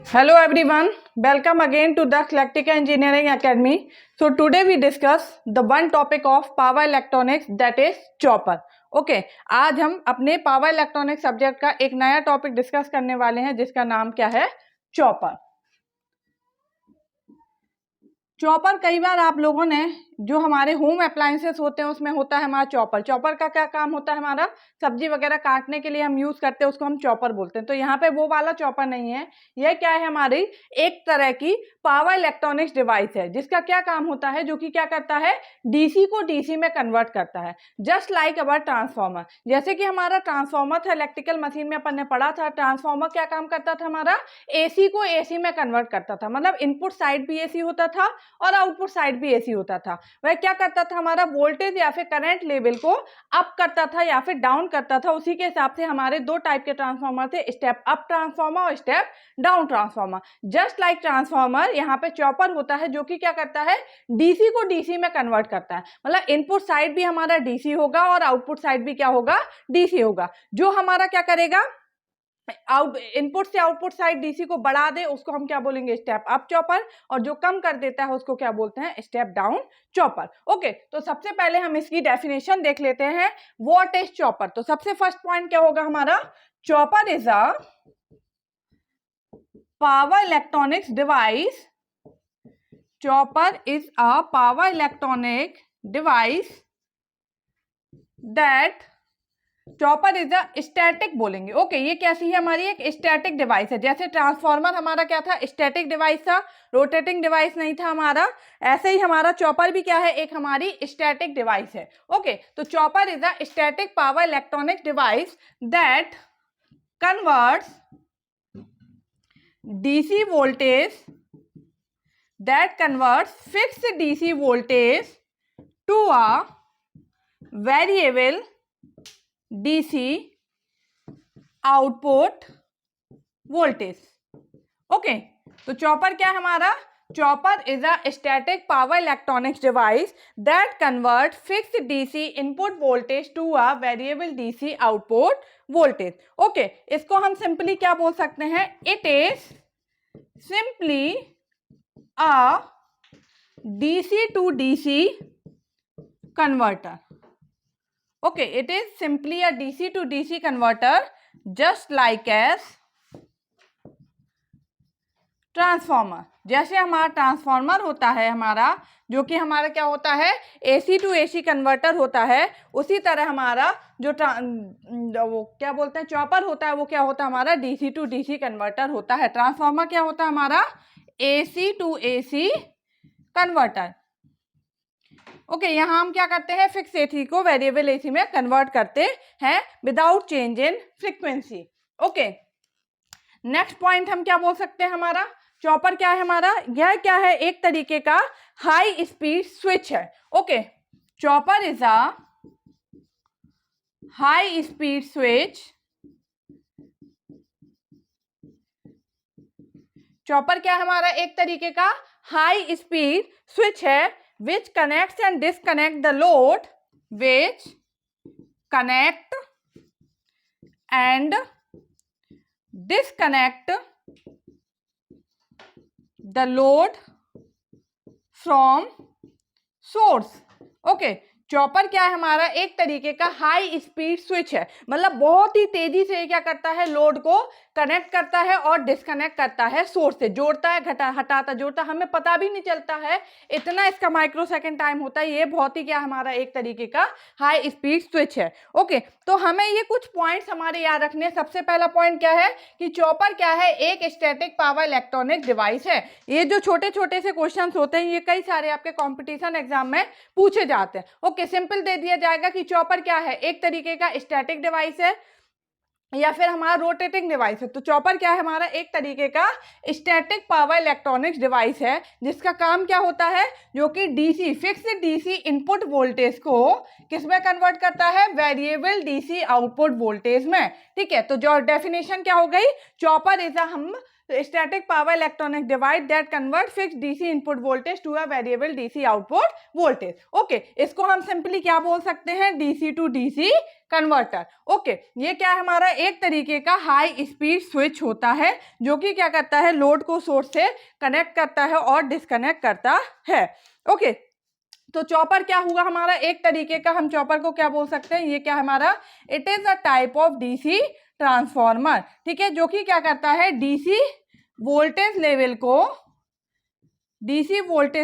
Hello everyone, welcome again to the Electrical Engineering Academy. So today we discuss the one topic of power electronics, that is chopper. Okay आज हम अपने power electronics subject का एक नया topic discuss करने वाले हैं जिसका नाम क्या है, चॉपर। चॉपर कई बार आप लोगों ने जो हमारे होम अप्लायंसेस होते हैं उसमें होता है हमारा चॉपर। चॉपर का क्या काम होता है, हमारा सब्जी वगैरह काटने के लिए हम यूज करते हैं, उसको हम चॉपर बोलते हैं। तो यहाँ पे वो वाला चॉपर नहीं है, यह क्या है, हमारी एक तरह की पावर इलेक्ट्रॉनिक्स डिवाइस है जिसका क्या काम होता है, जो कि क्या करता है, डीसी को डीसी में कन्वर्ट करता है। जस्ट लाइक अवर ट्रांसफॉर्मर, जैसे कि हमारा ट्रांसफॉर्मर था, इलेक्ट्रिकल मशीन में अपन ने पढ़ा था, ट्रांसफॉर्मर क्या काम करता था, हमारा एसी को एसी में कन्वर्ट करता था। मतलब इनपुट साइड भी एसी होता था और आउटपुट साइड भी एसी होता था। वह क्या करता था, हमारा वोल्टेज या फिर करंट लेवल को अप करता था या फिर डाउन करता था। उसी के हिसाब से हमारे दो टाइप के ट्रांसफार्मर थे, स्टेप अप ट्रांसफार्मर और step down transformer. Just like transformer, यहाँ पे चॉपर होता है जो कि क्या करता है, डीसी को डीसी में कन्वर्ट करता है। मतलब इनपुट साइड भी हमारा डीसी होगा और आउटपुट साइड भी क्या होगा, डीसी होगा। जो हमारा क्या करेगा, इनपुट से आउटपुट साइड डीसी को बढ़ा दे उसको हम क्या बोलेंगे, स्टेप अप चॉपर, और जो कम कर देता है उसको क्या बोलते हैं, स्टेप डाउन चॉपर। ओके, तो सबसे पहले हम इसकी डेफिनेशन देख लेते हैं, व्हाट इज चॉपर। तो सबसे फर्स्ट पॉइंट क्या होगा हमारा, chopper is a power electronics device. Chopper is a power electronic device that, chopper is a static बोलेंगे। ओके, ये कैसी है, हमारी एक स्टैटिक डिवाइस है। जैसे ट्रांसफार्मर हमारा क्या था, स्टैटिक डिवाइस था, रोटेटिंग डिवाइस नहीं था हमारा, ऐसे ही हमारा चॉपर भी क्या है, एक हमारी स्टैटिक डिवाइस है। ओके, तो chopper is a static power electronic device that converts DC voltage, that converts fixed DC voltage to a variable DC output voltage. Okay, तो चॉपर क्या है हमारा, chopper is a static power electronics device that convert fixed DC input voltage to a variable DC output voltage. Okay, इसको हम simply क्या बोल सकते हैं, it is simply a DC to DC converter. Okay, it is simply a DC to DC converter, just like as transformer. जैसे हमारा transformer होता है हमारा, जो कि हमारा क्या होता है, AC टू AC कन्वर्टर होता है, उसी तरह हमारा जो वो क्या बोलते हैं, चॉपर होता है, वो क्या होता है हमारा, DC टू DC कन्वर्टर होता है। ट्रांसफार्मर क्या होता है हमारा, AC to AC converter. Okay, यहाँ हम क्या करते हैं, फिक्स एसी को वेरिएबल एसी में कन्वर्ट करते हैं without change in frequency. Okay, next point हम क्या बोल सकते हैं, हमारा चॉपर क्या है, हमारा यह क्या है, एक तरीके का हाई स्पीड स्विच है। Okay, chopper is a high speed switch. Chopper क्या है हमारा, एक तरीके का हाई स्पीड स्विच है, which connects and disconnect the load, which connect and disconnect the load from source. Okay, chopper क्या है हमारा, एक तरीके का हाई स्पीड स्विच है। मतलब बहुत ही तेजी से क्या करता है, लोड को कनेक्ट करता है और डिस्कनेक्ट करता है सोर्स से, जोड़ता है, हटाता, जोड़ता, हमें पता भी नहीं चलता है, इतना इसका माइक्रोसेकंड टाइम होता है। ये बहुत ही क्या हमारा एक तरीके का हाई स्पीड स्विच है। ओके, तो हमें ये कुछ पॉइंट्स हमारे याद रखने। सबसे पहला पॉइंट क्या है कि चॉपर क्या है, एक स्टैटिक पावर इलेक्ट्रॉनिक डिवाइस है। ये जो छोटे छोटे से क्वेश्चन होते हैं, ये कई सारे आपके कॉम्पिटिशन एग्जाम में पूछे जाते हैं। ओके, सिंपल दे दिया जाएगा कि चॉपर क्या है, एक तरीके का स्टैटिक डिवाइस है या फिर हमारा रोटेटिंग डिवाइस है। तो चॉपर क्या है हमारा, एक तरीके का स्टैटिक पावर इलेक्ट्रॉनिक्स डिवाइस है जिसका काम क्या होता है, जो कि DC fixed DC input voltage को किस में कन्वर्ट करता है, वेरिएबल डीसी आउटपुट वोल्टेज में। ठीक है, तो जो डेफिनेशन क्या हो गई, चॉपर इज अ, हम static power electronic device that convert fix DC input voltage to a variable DC output voltage. Okay, इसको हम सिंपली क्या बोल सकते हैं, DC to DC converter. Okay, ये क्या है हमारा, एक तरीके का हाई स्पीड स्विच होता है जो कि क्या करता है, लोड को सोर्स से कनेक्ट करता है और डिस्कनेक्ट करता है। ओके, तो चॉपर क्या हुआ हमारा, एक तरीके का हम चॉपर को क्या बोल सकते हैं, ये क्या हमारा, it is a type of DC transformer, ठीक है, जो कि क्या करता है, डीसी वोल्टेज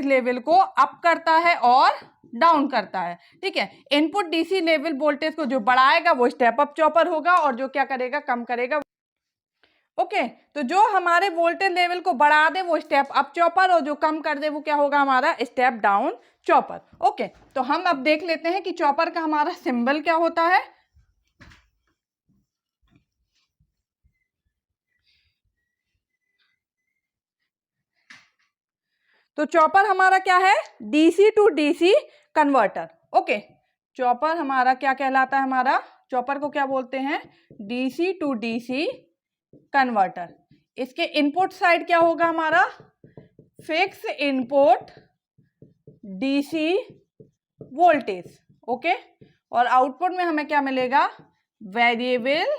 लेवल को अप करता है और डाउन करता है, ठीक है। इनपुट डीसी लेवल वोल्टेज को जो बढ़ाएगा वो स्टेप अप चॉपर होगा और जो क्या करेगा, कम करेगा। ओके, तो जो हमारे वोल्टेज लेवल को बढ़ा दे वो स्टेप अप चॉपर और जो कम कर दे वो क्या होगा हमारा, स्टेप डाउन चॉपर। ओके, तो हम अब देख लेते हैं कि चॉपर का हमारा सिंबल क्या होता है। तो चॉपर हमारा क्या है, DC to DC converter. Okay, chopper हमारा क्या कहलाता है, हमारा चॉपर को क्या बोलते हैं, डीसी टू डीसी कन्वर्टर। इसके इनपुट साइड क्या होगा हमारा, fix input DC voltage. Okay, और आउटपुट में हमें क्या मिलेगा, variable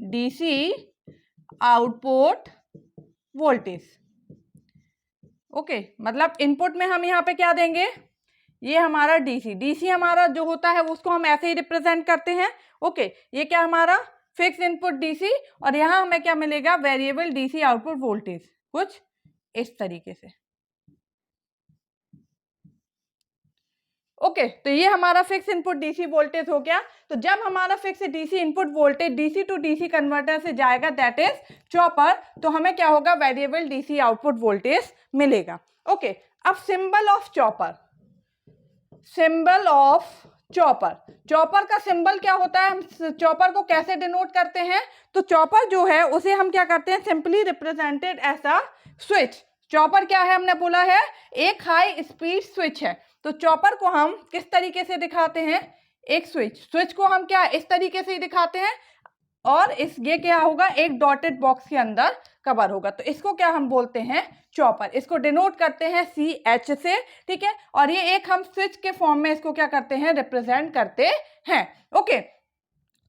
DC output voltage. Okay, मतलब इनपुट में हम यहाँ पे क्या देंगे, ये हमारा डीसी हमारा जो होता है उसको हम ऐसे ही रिप्रेजेंट करते हैं। ओके, ये क्या हमारा फिक्स इनपुट डीसी और यहाँ हमें क्या मिलेगा, वेरिएबल डीसी आउटपुट वोल्टेज, कुछ इस तरीके से। ओके, तो ये हमारा फिक्स इनपुट डीसी वोल्टेज हो गया। तो जब हमारा fix DC input voltage DC to DC converter से जाएगा, दैट इज चॉपर, तो हमें क्या होगा, वेरिएबल डीसी आउटपुट वोल्टेज मिलेगा। ओके, अब symbol of chopper, symbol of chopper, chopper का सिंबल क्या होता है, हम चॉपर को कैसे डिनोट करते हैं, तो चॉपर जो है उसे हम क्या करते हैं, simply represented as a switch. Chopper क्या है, हमने बोला है एक हाई स्पीड स्विच है। तो चॉपर को हम किस तरीके से दिखाते हैं, एक स्विच को हम क्या इस तरीके से ही दिखाते हैं और इस ये क्या होगा, एक डॉटेड बॉक्स के अंदर कवर होगा। तो इसको क्या हम बोलते हैं, चॉपर। इसको डिनोट करते हैं CH से, ठीक है, और ये एक हम स्विच के फॉर्म में इसको क्या करते हैं, रिप्रेजेंट करते हैं। ओके,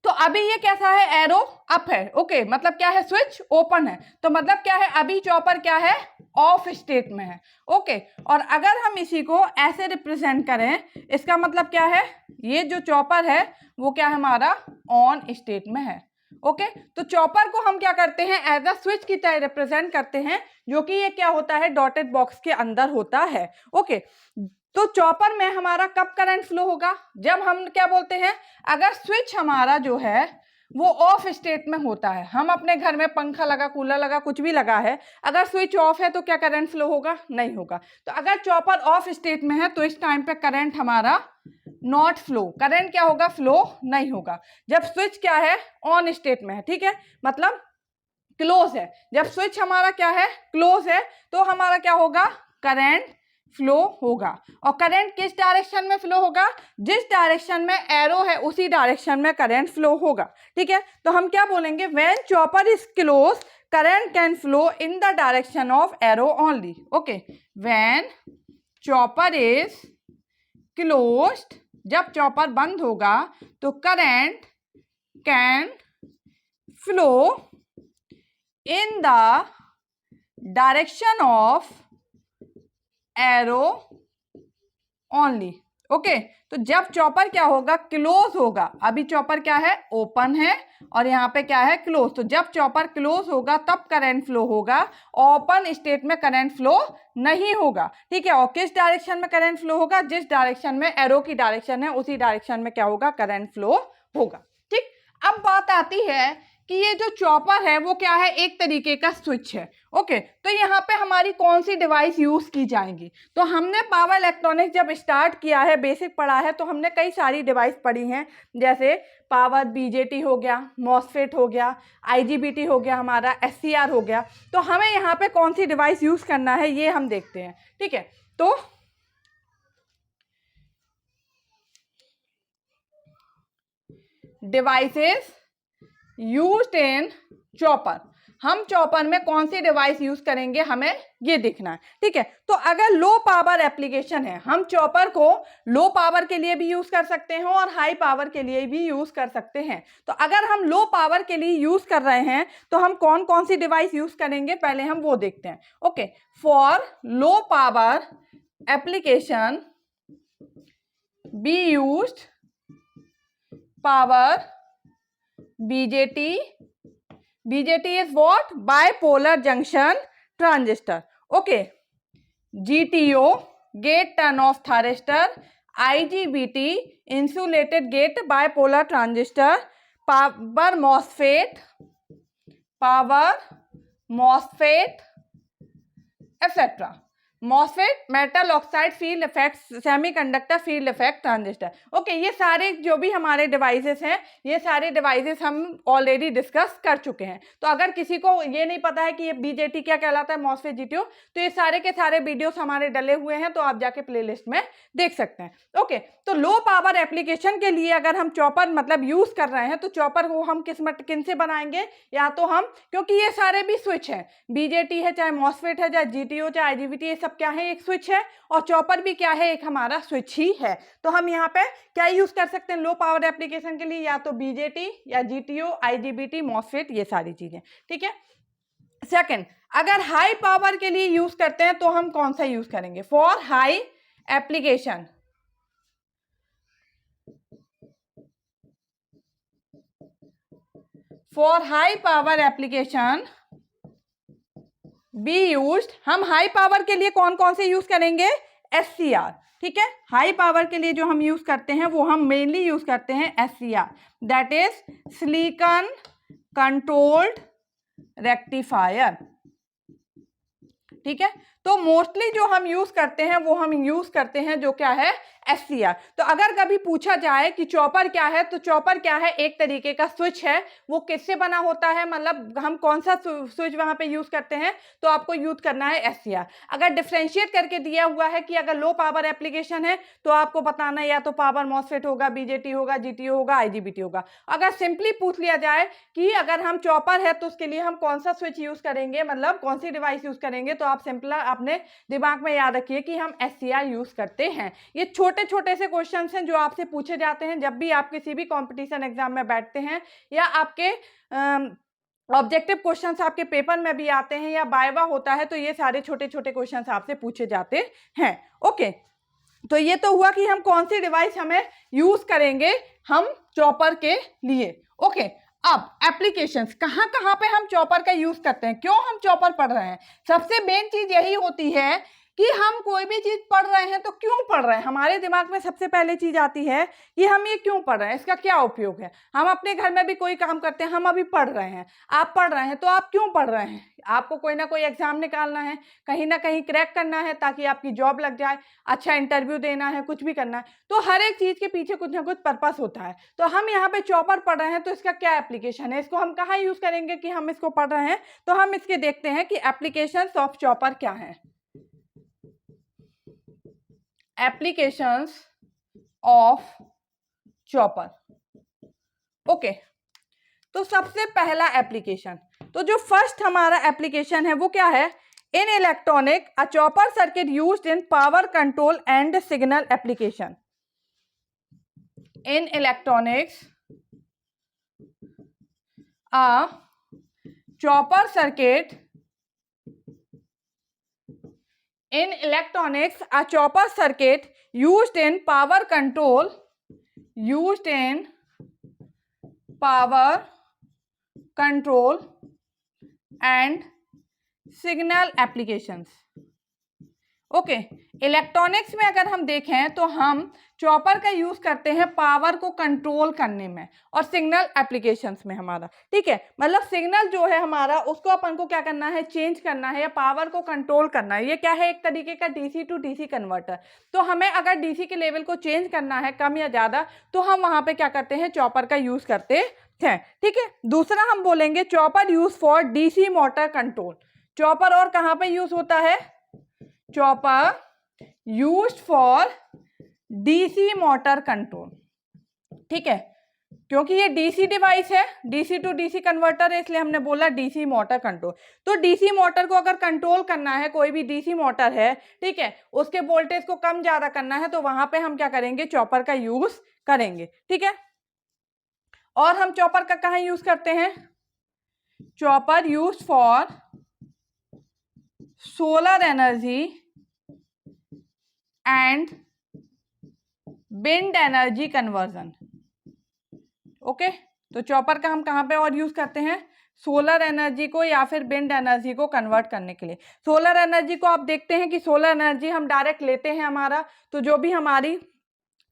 तो अभी ये कैसा है, एरो अप है। ओके, मतलब क्या है, स्विच ओपन है, तो मतलब क्या है, अभी चॉपर क्या है, ऑफ स्टेट में है। ओके, और अगर हम इसी को ऐसे रिप्रेजेंट करें, इसका मतलब क्या है, ये जो चॉपर है वो क्या है हमारा, ऑन स्टेट में है। ओके, तो चॉपर को हम क्या करते हैं, एज अ स्विच की तरह रिप्रेजेंट करते हैं, जो कि ये क्या होता है, डॉटेड बॉक्स के अंदर होता है। ओके, तो चॉपर में हमारा कब करंट फ्लो होगा, जब हम क्या बोलते हैं, अगर स्विच हमारा जो है वो ऑफ स्टेट में होता है, हम अपने घर में पंखा लगा, कूलर लगा, कुछ भी लगा है, अगर स्विच ऑफ है तो क्या करंट फ्लो होगा, नहीं होगा। तो अगर चॉपर ऑफ स्टेट में है तो इस टाइम पे करंट हमारा नॉट फ्लो, करंट क्या होगा, फ्लो नहीं होगा। जब स्विच क्या है, ऑन स्टेट में है, ठीक है, मतलब क्लोज है, जब स्विच हमारा क्या है, क्लोज है, तो हमारा क्या होगा, करंट फ्लो होगा। और करंट किस डायरेक्शन में फ्लो होगा, जिस डायरेक्शन में एरो है उसी डायरेक्शन में करंट फ्लो होगा, ठीक है। तो हम क्या बोलेंगे, when chopper is close current can flow in the direction of arrow only. Okay, when chopper is closed, जब चॉपर बंद होगा तो current can flow in the direction of arrow only. Okay, तो जब चॉपर क्या होगा, क्लोज होगा, अभी चॉपर क्या है, ओपन है और यहाँ पे क्या है, क्लोज। तो जब चॉपर क्लोज होगा तब करंट फ्लो होगा, ओपन स्टेट में करंट फ्लो नहीं होगा, ठीक है। और किस डायरेक्शन में करंट फ्लो होगा, जिस डायरेक्शन में एरो की डायरेक्शन है उसी डायरेक्शन में क्या होगा, करंट फ्लो होगा, ठीक। अब बात आती है कि ये जो चॉपर है वो क्या है, एक तरीके का स्विच है। ओके, तो यहाँ पे हमारी कौन सी डिवाइस यूज की जाएंगी, तो हमने पावर इलेक्ट्रॉनिक्स जब स्टार्ट किया है, बेसिक पढ़ा है, तो हमने कई सारी डिवाइस पढ़ी हैं, जैसे पावर बीजेटी हो गया, मॉसफेट हो गया, IGBT हो गया, हमारा SCR हो गया। तो हमें यहाँ पे कौन सी डिवाइस यूज करना है ये हम देखते हैं, ठीक है। तो डिवाइसेस यूज्ड इन चॉपर, हम चॉपर में कौन सी डिवाइस यूज करेंगे हमें ये देखना है, ठीक है। तो अगर लो पावर एप्लीकेशन है, हम चॉपर को लो पावर के लिए भी यूज कर सकते हैं और हाई पावर के लिए भी यूज कर सकते हैं। तो अगर हम लो पावर के लिए यूज कर रहे हैं तो हम कौन कौन सी डिवाइस यूज करेंगे पहले हम वो देखते हैं। Okay, for low power application be used power BJT. BJT is what? Bipolar junction transistor. Okay. GTO, gate turn off thyristor. IGBT, insulated gate bipolar transistor. Power MOSFET, etc. MOSFET, metal oxide field effect, semiconductor field effect transistor. Okay, ये सारे जो भी हमारे devices हैं, ये सारे devices हम already discuss कर चुके हैं। तो अगर किसी को ये नहीं पता है कि ये बीजेटी क्या कहलाता है, MOSFET, GTO, तो ये सारे के सारे वीडियोस हमारे डले हुए हैं, तो आप जाके प्लेलिस्ट में देख सकते हैं। ओके, तो लो पावर एप्लीकेशन के लिए अगर हम चॉपर मतलब यूज कर रहे हैं तो चॉपर को हम किन से बनाएंगे, या तो हम, क्योंकि ये सारे भी स्विच है, बीजेटी है, चाहे MOSFET है, चाहे GTO, चाहे IGBT, ये सब क्या है, एक स्विच है, और चॉपर भी क्या है, एक हमारा स्विच ही है। तो हम यहाँ पे क्या यूज कर सकते हैं लो पावर एप्लीकेशन के लिए, या तो बीजेटी या GTO, IGBT, MOSFET, ये सारी चीजें, ठीक है। सेकंड, अगर हाई पावर के लिए यूज करते हैं तो हम कौन सा यूज करेंगे, for high application for high power application be used, हम हाई पावर के लिए कौन कौन से यूज करेंगे, SCR, ठीक है। हाई पावर के लिए जो हम यूज करते हैं वो हम मेनली यूज करते हैं SCR, that is silicon controlled rectifier, ठीक है। तो मोस्टली जो हम यूज करते हैं वो हम यूज करते हैं जो क्या है, SCR। तो अगर कभी पूछा जाए कि चॉपर क्या है, तो चॉपर क्या है, एक तरीके का स्विच है। वो किससे बना होता है, मतलब हम कौन सा स्विच वहां पे यूज करते हैं, तो आपको यूज करना है SCR। अगर डिफरेंशिएट करके दिया हुआ है कि अगर लो पावर एप्लीकेशन है तो आपको बताना है या तो पावर MOSFET होगा, BJT होगा, GTO होगा, IGBT होगा। अगर सिंपली पूछ लिया जाए कि अगर हम चॉपर है तो उसके लिए हम कौन सा स्विच यूज करेंगे, मतलब कौन सी डिवाइस यूज करेंगे, तो आप सिंपल अपने दिमाग में याद रखिए कि हम SCR यूज करते हैं। ये छोटे छोटे से क्वेश्चंस हैं जो आपसे पूछे जाते हैं जब भी आप किसी भी कंपटीशन एग्जाम में बैठते हैं, या आपके ऑब्जेक्टिव क्वेश्चंस आपके पेपर में भी आते हैं, या वाइवा होता है, तो ये सारे छोटे छोटे क्वेश्चंस आपसे पूछे जाते हैं। ओके, तो ये तो हुआ कि हम कौन सी डिवाइस हमें यूज करेंगे हम चॉपर के लिए। ओके, अब एप्लीकेशंस कहाँ कहाँ पे हम चॉपर का यूज करते हैं, क्यों हम चॉपर पढ़ रहे हैं। सबसे मेन चीज यही होती है कि हम कोई भी चीज पढ़ रहे हैं तो क्यों पढ़ रहे हैं, हमारे दिमाग में सबसे पहले चीज आती है कि हम ये क्यों पढ़ रहे हैं, इसका क्या उपयोग है। हम अपने घर में भी कोई काम करते हैं, हम अभी पढ़ रहे हैं, आप पढ़ रहे हैं, तो आप क्यों पढ़ रहे हैं, आपको कोई ना कोई एग्जाम निकालना है, कहीं ना कहीं क्रैक करना है ताकि आपकी जॉब लग जाए, अच्छा इंटरव्यू देना है, कुछ भी करना है। तो हर एक चीज के पीछे कुछ ना कुछ पर्पस होता है। तो हम यहाँ पे चॉपर पढ़ रहे हैं तो इसका क्या एप्लीकेशन है, इसको हम कहाँ यूज करेंगे कि हम इसको पढ़ रहे हैं, तो हम इसके देखते हैं कि एप्लीकेशंस ऑफ चॉपर क्या है। Applications of chopper, okay. तो सबसे पहला एप्लीकेशन, तो जो फर्स्ट हमारा एप्लीकेशन है वो क्या है, इन electronic a chopper circuit used in power control and signal application. In electronics a chopper circuit, in electronics a chopper circuit used in power control and signal applications। Okay, electronics में अगर हम देखें तो हम चॉपर का use करते हैं power को कंट्रोल करने में और सिग्नल एप्लीकेशंस में हमारा, ठीक है। मतलब सिग्नल जो है हमारा उसको अपन को क्या करना है, चेंज करना है, या पावर को कंट्रोल करना है। ये क्या है, एक तरीके का DC टू DC कन्वर्टर। तो हमें अगर DC के लेवल को चेंज करना है, कम या ज्यादा, तो हम वहां पे क्या करते हैं, चॉपर का यूज करते हैं, ठीक है। दूसरा हम बोलेंगे chopper use for DC motor control. Chopper और कहाँ पे यूज होता है, chopper used for DC motor control, ठीक है। क्योंकि ये डीसी डिवाइस है, डीसी टू डीसी कन्वर्टर है, इसलिए हमने बोला डीसी मोटर कंट्रोल। तो डीसी मोटर को अगर कंट्रोल करना है, कोई भी डीसी मोटर है, ठीक है, उसके वोल्टेज को कम ज्यादा करना है, तो वहां पे हम क्या करेंगे, चॉपर का यूज करेंगे, ठीक है। और हम चॉपर का कहाँ यूज करते हैं, chopper use for solar energy and wind energy conversion. Okay, तो चॉपर का हम कहाँ पे और यूज करते हैं, सोलर एनर्जी को या फिर विंड एनर्जी को कन्वर्ट करने के लिए। सोलर एनर्जी को आप देखते हैं कि सोलर एनर्जी हम डायरेक्ट लेते हैं हमारा, तो जो भी हमारी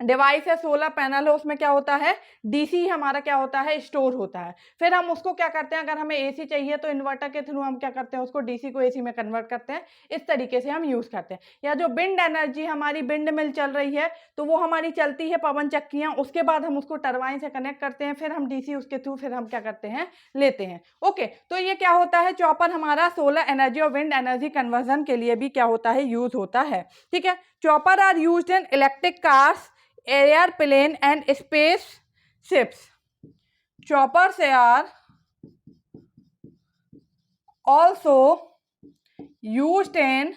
डिवाइस है, सोलर पैनल है, उसमें क्या होता है, डीसी हमारा क्या होता है, स्टोर होता है। फिर हम उसको क्या करते हैं, अगर हमें एसी चाहिए तो इन्वर्टर के थ्रू हम क्या करते हैं, उसको डीसी को एसी में कन्वर्ट करते हैं। इस तरीके से हम यूज करते हैं। या जो विंड एनर्जी, हमारी विंड मिल चल रही है, तो वो हमारी चलती है पवन चक्कियां, उसके बाद हम उसको टरबाइन से कनेक्ट करते हैं, फिर हम डीसी उसके थ्रू फिर हम क्या करते हैं, लेते हैं। ओके, तो ये क्या होता है, चॉपर हमारा सोलर एनर्जी और विंड एनर्जी कन्वर्जन के लिए भी क्या होता है, यूज होता है, ठीक है। Chopper are used in electric cars, airplane and space ships. Choppers are also used in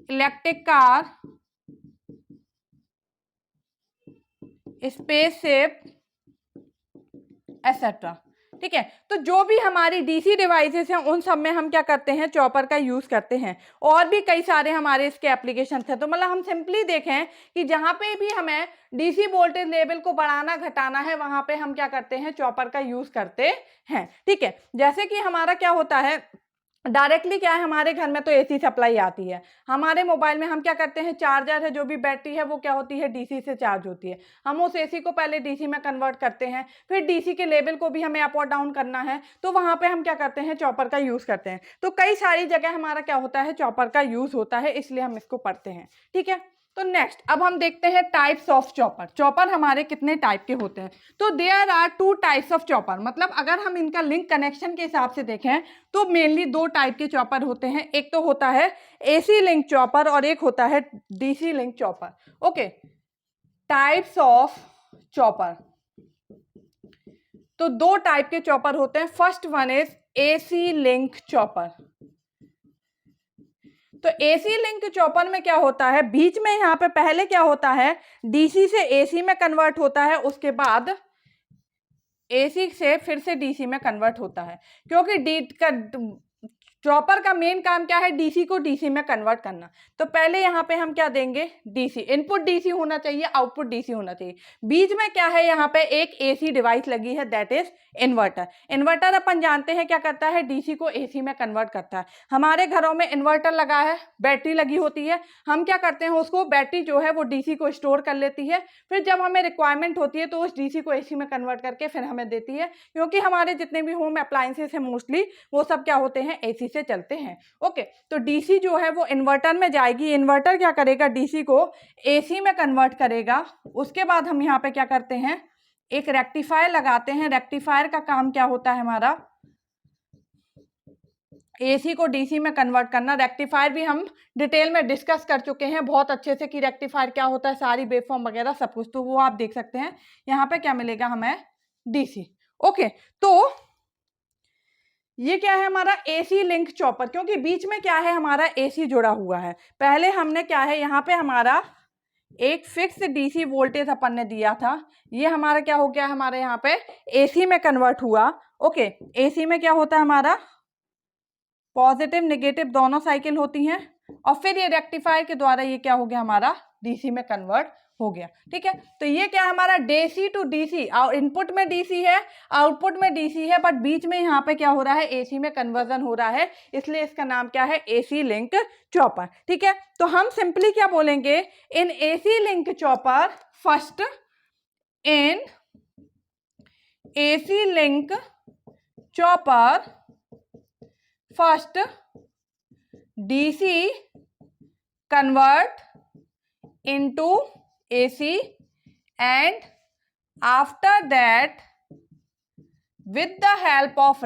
electric car, spaceship, etc. ठीक है, तो जो भी हमारी डीसी डिवाइसेस हैं उन सब में हम क्या करते हैं, चॉपर का यूज करते हैं। और भी कई सारे हमारे इसके एप्लीकेशन थे। तो मतलब हम सिंपली देखें कि जहां पे भी हमें डीसी वोल्टेज लेवल को बढ़ाना घटाना है, वहां पे हम क्या करते हैं, चॉपर का यूज करते हैं, ठीक है। जैसे कि हमारा क्या होता है, डायरेक्टली क्या है, हमारे घर में तो एसी सप्लाई आती है, हमारे मोबाइल में हम क्या करते हैं, चार्जर है, जो भी बैटरी है वो क्या होती है, डीसी से चार्ज होती है। हम उस एसी को पहले डीसी में कन्वर्ट करते हैं, फिर डीसी के लेवल को भी हमें अप और डाउन करना है, तो वहां पे हम क्या करते हैं, चॉपर का यूज करते हैं। तो कई सारी जगह हमारा क्या होता है, चॉपर का यूज होता है, इसलिए हम इसको पढ़ते हैं, ठीक है। तो नेक्स्ट अब हम देखते हैं टाइप्स ऑफ चॉपर। चॉपर हमारे कितने टाइप के होते हैं, तो there are 2 types of chopper. मतलब अगर हम इनका लिंक कनेक्शन के हिसाब से देखें तो मेनली 2 टाइप के चॉपर होते हैं। एक तो होता है एसी लिंक चॉपर और एक होता है DC link chopper. Okay, types of chopper, तो 2 टाइप के चॉपर होते हैं। First one is AC link chopper. तो एसी लिंक चॉपर में क्या होता है, बीच में यहां पे पहले क्या होता है, डीसी से एसी में कन्वर्ट होता है, उसके बाद एसी से फिर से डीसी में कन्वर्ट होता है। क्योंकि चॉपर का मेन काम क्या है, डीसी को डीसी में कन्वर्ट करना। तो पहले यहाँ पे हम क्या देंगे, डीसी, इनपुट डीसी होना चाहिए, आउटपुट डीसी होना चाहिए। बीच में क्या है, यहाँ पे एक एसी डिवाइस लगी है, दैट इज इन्वर्टर। इन्वर्टर अपन जानते हैं क्या करता है, डीसी को एसी में कन्वर्ट करता है। हमारे घरों में इन्वर्टर लगा है, बैटरी लगी होती है, हम क्या करते हैं, उसको बैटरी जो है वो डीसी को स्टोर कर लेती है, फिर जब हमें रिक्वायरमेंट होती है तो उस डीसी को एसी में कन्वर्ट करके फिर हमें देती है। क्योंकि हमारे जितने भी होम अप्लायंसेस हैं मोस्टली वो सब क्या होते हैं, एसी से चलते हैं। ओके, तो डीसी जो है वो इन्वर्टर में जाएगी, इन्वर्टर क्या करेगा, डीसी को एसी में कन्वर्ट करेगा। उसके बाद हम यहाँ पे क्या करते हैं, एक रेक्टिफायर लगाते हैं। रेक्टिफायर का काम क्या होता है हमारा, एसी को डीसी में कन्वर्ट करना। रेक्टिफायर भी हम डिटेल में डिस्कस कर चुके हैं बहुत अच्छे से कि रेक्टिफायर क्या होता है, सारी वेवफॉर्म वगैरह सब कुछ, तो वो आप देख सकते हैं। यहाँ पे क्या मिलेगा हमें, डीसी। ओके, तो ये क्या है हमारा एसी लिंक चॉपर, क्योंकि बीच में क्या है हमारा एसी जुड़ा हुआ है। पहले हमने क्या है, यहाँ पे हमारा एक फिक्स डीसी वोल्टेज अपन ने दिया था, ये हमारा क्या हो गया, हमारे यहाँ पे एसी में कन्वर्ट हुआ। ओके, एसी में क्या होता है हमारा, पॉजिटिव नेगेटिव दोनों साइकिल होती हैं, और फिर ये रेक्टिफायर के द्वारा ये क्या हो गया हमारा, डीसी में कन्वर्ट हो गया, ठीक है। तो ये क्या हमारा डीसी टू डीसी, और इनपुट में डीसी है, आउटपुट में डीसी है, बट बीच में यहाँ पे क्या हो रहा है, एसी में कन्वर्जन हो रहा है, इसलिए इसका नाम क्या है, एसी लिंक चॉपर, ठीक है। तो हम सिंपली क्या बोलेंगे, in AC link chopper, first in AC link chopper, first DC convert into AC, and after that with the help of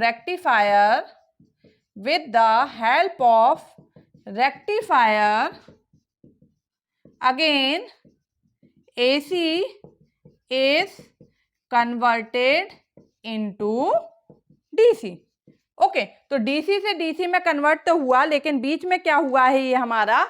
rectifier again AC is converted into DC. Okay, तो DC से DC में convert तो हुआ, लेकिन बीच में क्या हुआ है, ये हमारा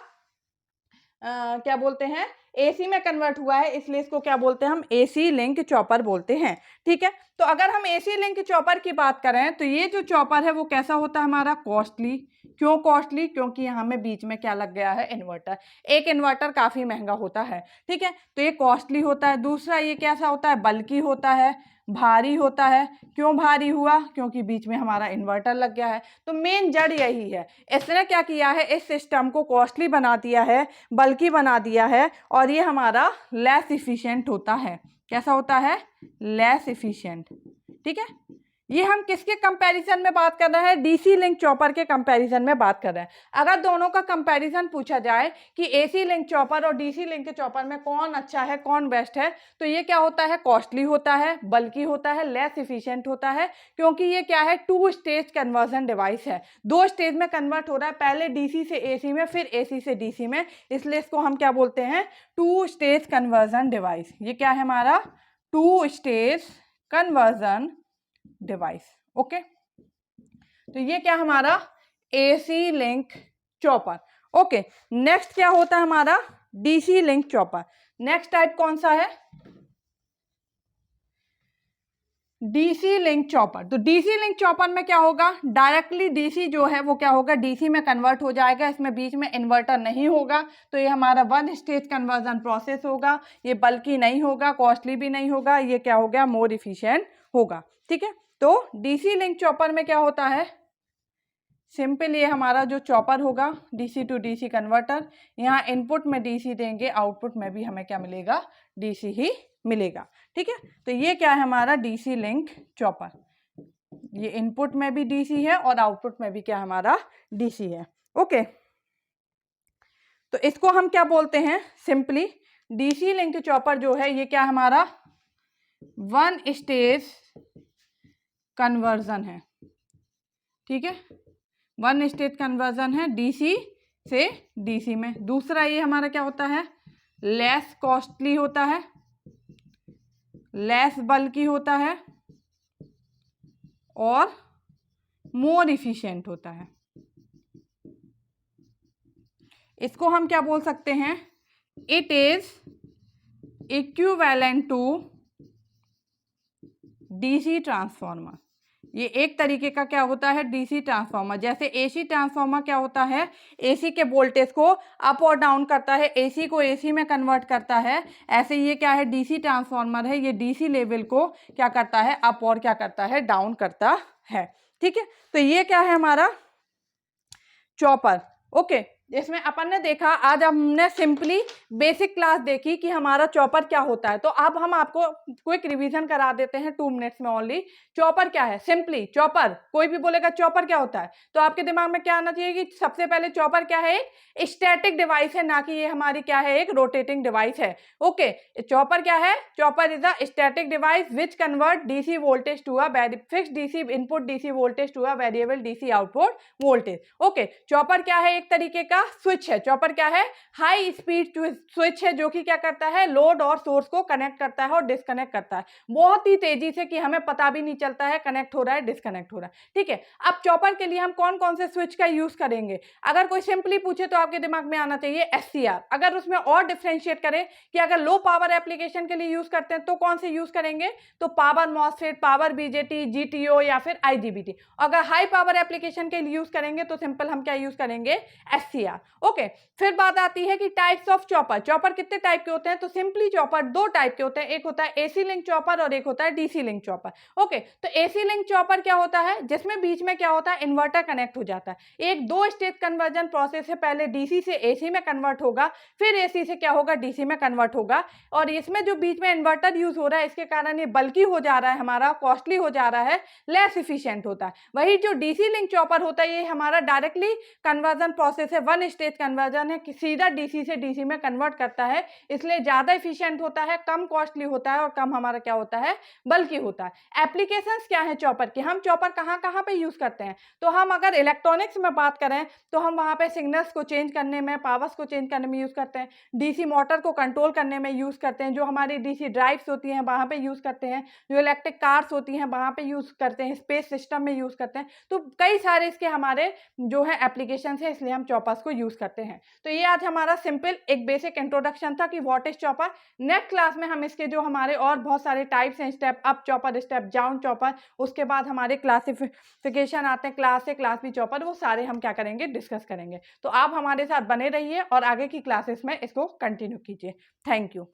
क्या बोलते हैं, एसी में कन्वर्ट हुआ है, इसलिए इसको क्या बोलते हैं हम, एसी लिंक चॉपर बोलते हैं। ठीक है, तो अगर हम एसी लिंक चॉपर की बात करें तो ये जो चॉपर है वो कैसा होता है हमारा, कॉस्टली। क्यों कॉस्टली, क्योंकि यहाँ में बीच में क्या लग गया है, इन्वर्टर। एक इन्वर्टर काफी महंगा होता है। ठीक है, तो ये कॉस्टली होता है। दूसरा ये कैसा होता है, बल्कि होता है, भारी होता है। क्यों भारी हुआ, क्योंकि बीच में हमारा इन्वर्टर लग गया है। तो मेन जड़ यही है, इसने क्या किया है, इस सिस्टम को कॉस्टली बना दिया है, बल्कि बना दिया है, और ये हमारा लेस इफिशिएंट होता है। कैसा होता है, लेस इफिशिएंट। ठीक है, ये हम किसके कंपैरिजन में बात कर रहे हैं, डीसी लिंक चॉपर के कंपैरिजन में बात कर रहे हैं। अगर दोनों का कंपैरिजन पूछा जाए कि एसी लिंक चॉपर और डीसी लिंक चॉपर में कौन अच्छा है, कौन बेस्ट है, तो ये क्या होता है, कॉस्टली होता है, बल्कि होता है, लेस इफिशिएंट होता है, क्योंकि ये क्या है, 2 स्टेज कन्वर्जन डिवाइस है। 2 स्टेज में कन्वर्ट हो रहा है, पहले डीसी से एसी में, फिर एसी से डीसी में, इसलिए इसको हम क्या बोलते हैं, 2 स्टेज कन्वर्जन डिवाइस। ये क्या है हमारा, 2 स्टेज कन्वर्जन डिवाइस। ओके, तो ये क्या हमारा, AC link chopper. Okay, next क्या होता है हमारा, DC link chopper. Next type कौन सा है, डीसी लिंक चॉपर। तो डीसी लिंक चॉपर में क्या होगा, डायरेक्टली डीसी जो है वो क्या होगा, डीसी में कन्वर्ट हो जाएगा, इसमें बीच में इन्वर्टर नहीं होगा, तो ये हमारा 1 स्टेज कन्वर्जन प्रोसेस होगा। ये बल्कि नहीं होगा, कॉस्टली भी नहीं होगा, ये क्या हो गया, मोर इफिशिएंट होगा। ठीक है, तो डीसी लिंक चॉपर में क्या होता है, सिंपल ये हमारा जो चॉपर होगा, डीसी टू डीसी कन्वर्टर, यहाँ इनपुट में डीसी देंगे, आउटपुट में भी हमें क्या मिलेगा, डीसी ही मिलेगा। ठीक है, तो ये क्या है हमारा, डीसी लिंक चॉपर। ये इनपुट में भी डीसी है और आउटपुट में भी क्या हमारा, डीसी है। ओके, तो इसको हम क्या बोलते हैं, सिंपली डीसी लिंक चॉपर जो है ये क्या हमारा 1 स्टेज कन्वर्जन है। ठीक है, 1 स्टेज कन्वर्जन है डीसी से डीसी में। दूसरा ये हमारा क्या होता है, लेस कॉस्टली होता है, लेस बल्कि होता है, और मोर इफिशिएंट होता है। इसको हम क्या बोल सकते हैं, it is equivalent to DC transformer. ये एक तरीके का क्या होता है, डीसी ट्रांसफार्मर। जैसे एसी ट्रांसफार्मर क्या होता है, एसी के वोल्टेज को अप और डाउन करता है, एसी को एसी में कन्वर्ट करता है, ऐसे ये क्या है, डीसी ट्रांसफार्मर है, ये डीसी लेवल को क्या करता है, अप और क्या करता है, डाउन करता है। ठीक है, तो ये क्या है हमारा चॉपर। ओके, इसमें अपन ने देखा, आज हमने सिंपली बेसिक क्लास देखी कि हमारा चॉपर क्या होता है। तो अब हम आपको क्विक रिवीजन करा देते हैं 2 मिनट्स में ओनली। चॉपर क्या है, सिंपली चॉपर, कोई भी बोलेगा चॉपर क्या होता है तो आपके दिमाग में क्या आना चाहिए कि सबसे पहले चॉपर क्या है, एक स्टैटिक डिवाइस है, ना कि ये हमारी क्या है, एक रोटेटिंग डिवाइस है। ओके, चॉपर क्या है, chopper is a static device which convert DC voltage to a fixed DC input DC voltage to a variable DC output voltage. Okay, chopper क्या है, एक तरीके का स्विच है। चॉपर क्या है, हाई स्पीड स्विच है, जो कि क्या करता है, लोड और सोर्स को कनेक्ट करता है और डिस्कनेक्ट करता है बहुत ही तेजी से, कि हमें पता भी नहीं चलता है कनेक्ट हो रहा है, डिस्कनेक्ट हो रहा है। ठीक है, अब चॉपर के लिए हम कौन कौन से स्विच का यूज करेंगे, अगर कोई सिंपली पूछे तो आपके दिमाग में आना चाहिए एससीआर। अगर उसमें और डिफरेंशिएट करें कि अगर लो पावर एप्लीकेशन के लिए यूज करते हैं तो कौन से यूज करेंगे, तो power MOSFET, power BJT, GTO या फिर आईजीबीटी। अगर हाई पावर एप्लीकेशन के लिए यूज करेंगे तो सिंपल हम क्या यूज करेंगे, एससीआर। ओके, फिर बात आती है कि टाइप्स ऑफ चॉपर। चॉपर कितने टाइप के होते हैं, तो सिंपली चॉपर 2 टाइप के होते हैं, एक होता है एसी लिंक चॉपर और एक होता है डीसी लिंक चॉपर। ओके, तो एसी लिंक चॉपर क्या होता है, जिसमें बीच में क्या होता है, इन्वर्टर कनेक्ट हो जाता है। एक 2 स्टेज कन्वर्जन प्रोसेस है, पहले डीसी से एसी में कन्वर्ट होगा, फिर एसी से क्या होगा, डीसी में कन्वर्ट होगा, और इसमें जो बीच में इन्वर्टर यूज हो रहा है इसके कारण ये बल्कि हो जा रहा है, हमारा कॉस्टली हो जा रहा है, लेस इफिशिएंट होता है। वही जो डीसी लिंक चॉपर होता है ये हमारा डायरेक्टली कन्वर्जन प्रोसेस है, वन स्टेज कन्वर्जन है कि सीधा डीसी से डीसी में कन्वर्ट करता है, इसलिए ज़्यादा एफिशिएंट होता है, कम कॉस्टली होता है और कम हमारा क्या होता है, बल्कि होता है। एप्लीकेशंस क्या है चॉपर की, हम चॉपर कहाँ कहाँ पे यूज़ करते हैं, तो हम अगर इलेक्ट्रॉनिक्स में बात करें तो हम वहाँ पे सिग्नल्स को चेंज करने में, पावर्स को चेंज करने में यूज़ करते हैं, डीसी मोटर को कंट्रोल करने में यूज़ करते हैं, जो हमारी डीसी ड्राइव्स होती हैं वहाँ पे यूज़ करते हैं, जो इलेक्ट्रिक कार्स होती हैं वहाँ पे यूज़ करते हैं, स्पेस सिस्टम में यूज़ करते हैं। तो कई सारे इसके हमारे जो है एप्लीकेशंस है, इसलिए हम चॉपर्स को यूज़ करते हैं। तो ये आज हमारा सिंपल एक बेसिक इंट्रोडक्शन था कि what is chopper. Next class में हम इसके जो हमारे और बहुत सारे टाइप्स हैं, step up chopper, step down chopper, उसके बाद हमारे क्लासिफिकेशन आते हैं, class A, class B chopper, वो सारे हम क्या करेंगे, डिस्कस करेंगे। तो आप हमारे साथ बने रहिए और आगे की क्लासेस में इसको कंटिन्यू कीजिए। Thank you.